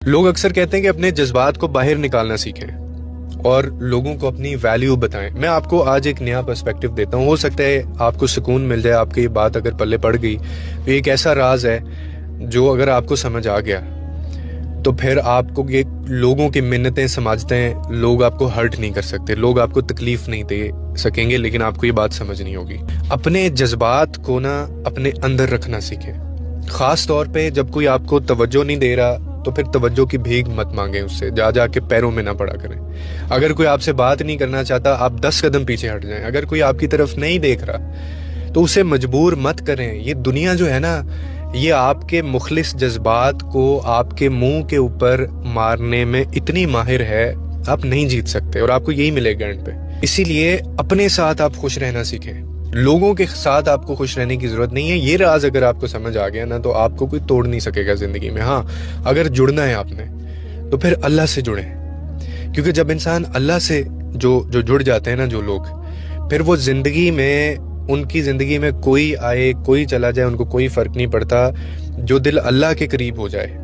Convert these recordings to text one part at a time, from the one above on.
لوگ اکثر کہتے ہیں کہ اپنے جذبات کو باہر نکالنا سیکھیں اور لوگوں کو اپنی ویلیو بتائیں۔ میں آپ کو آج ایک نیا پرسپیکٹو دیتا ہوں، ہو سکتا ہے آپ کو سکون مل جائے۔ آپ کی یہ بات اگر پلے پڑ گئی تو ایک ایسا راز ہے جو اگر آپ کو سمجھ آ گیا تو پھر آپ کو یہ لوگوں کی منتیں سمجھتے ہیں، لوگ آپ کو ہرٹ نہیں کر سکتے، لوگ آپ کو تکلیف نہیں دے سکیں گے، لیکن آپ کو یہ بات سمجھ نہیں ہوگی۔ اپنے جذبات کو نا اپنے اندر رکھنا سیکھیں، خاص طور پہ جب کوئی آپ کو توجہ نہیں دے رہا تو پھر توجہ کی بھیک مت مانگیں، اس سے جا کے پیروں میں نہ پڑا کریں۔ اگر کوئی آپ سے بات نہیں کرنا چاہتا، آپ 10 قدم پیچھے ہٹ جائیں۔ اگر کوئی آپ کی طرف نہیں دیکھ رہا تو اسے مجبور مت کریں۔ یہ دنیا جو ہے نا، یہ آپ کے مخلص جذبات کو آپ کے منہ کے اوپر مارنے میں اتنی ماہر ہے، آپ نہیں جیت سکتے، اور آپ کو یہی ملے گا اینڈ پہ۔ اسی لیے اپنے ساتھ آپ خوش رہنا سیکھیں، لوگوں کے ساتھ آپ کو خوش رہنے کی ضرورت نہیں ہے۔ یہ راز اگر آپ کو سمجھ آ گیا نا تو آپ کو کوئی توڑ نہیں سکے گا زندگی میں۔ ہاں، اگر جڑنا ہے آپ نے تو پھر اللہ سے جڑیں، کیونکہ جب انسان اللہ سے جو جڑ جاتے ہیں نا جو لوگ، پھر وہ زندگی میں، ان کی زندگی میں کوئی آئے کوئی چلا جائے، ان کو کوئی فرق نہیں پڑتا۔ جو دل اللہ کے قریب ہو جائے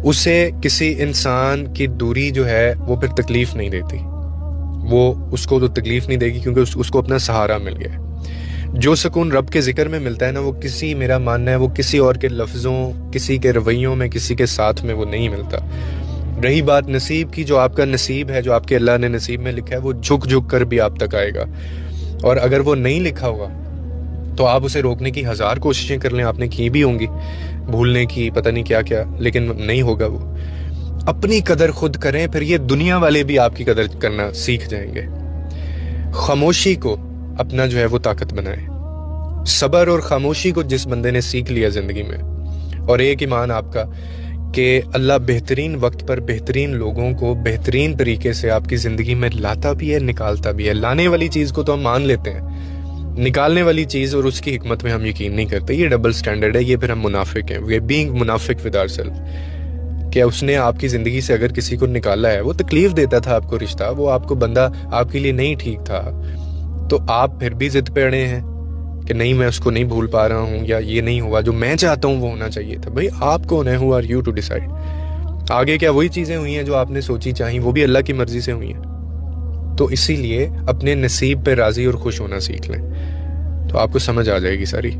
اسے کسی انسان کی دوری جو ہے وہ پھر تکلیف نہیں دیتی، وہ اس کو تو تکلیف نہیں دے گی، کیونکہ اس کو اپنا سہارا مل گیا ہے۔ جو سکون رب کے ذکر میں ملتا ہے نا، وہ کسی، میرا ماننا ہے، وہ کسی اور کے لفظوں، کسی کے رویوں میں، کسی کے ساتھ میں وہ نہیں ملتا۔ رہی بات نصیب کی، جو آپ کا نصیب ہے، جو آپ کے اللہ نے نصیب میں لکھا ہے، وہ جھک جھک کر بھی آپ تک آئے گا، اور اگر وہ نہیں لکھا ہوگا تو آپ اسے روکنے کی 1000 کوششیں کر لیں، آپ نے کی بھی ہوں گی، بھولنے کی، پتہ نہیں کیا کیا، لیکن نہیں ہوگا وہ۔ اپنی قدر خود کریں، پھر یہ دنیا والے بھی آپ کی قدر کرنا سیکھ جائیں گے۔ خاموشی کو اپنا جو ہے وہ طاقت بنائیں۔ صبر اور خاموشی کو جس بندے نے سیکھ لیا زندگی میں، اور ایک ایمان آپ کا کہ اللہ بہترین وقت پر بہترین لوگوں کو بہترین طریقے سے آپ کی زندگی میں لاتا بھی ہے، نکالتا بھی ہے۔ لانے والی چیز کو تو ہم مان لیتے ہیں، نکالنے والی چیز اور اس کی حکمت میں ہم یقین نہیں کرتے۔ یہ ڈبل سٹینڈرڈ ہے، یہ پھر ہم منافق ہیں۔ وی آر بینگ منافق ود آور سیلف، کہ اس نے آپ کی زندگی سے اگر کسی کو نکالا ہے، وہ تکلیف دیتا تھا آپ کو رشتہ، وہ آپ کو بندہ آپ کے لیے نہیں ٹھیک تھا، تو آپ پھر بھی ضد پہ اڑے ہیں کہ نہیں، میں اس کو نہیں بھول پا رہا ہوں، یا یہ نہیں ہوا جو میں چاہتا ہوں وہ ہونا چاہیے تھا۔ بھئی آپ کون ہے؟ Who are you to decide? آگے کیا وہی چیزیں ہوئی ہیں جو آپ نے سوچی چاہیں، وہ بھی اللہ کی مرضی سے ہوئی ہیں؟ تو اسی لیے اپنے نصیب پہ راضی اور خوش ہونا سیکھ لیں، تو آپ کو سمجھ آ جائے گی ساری۔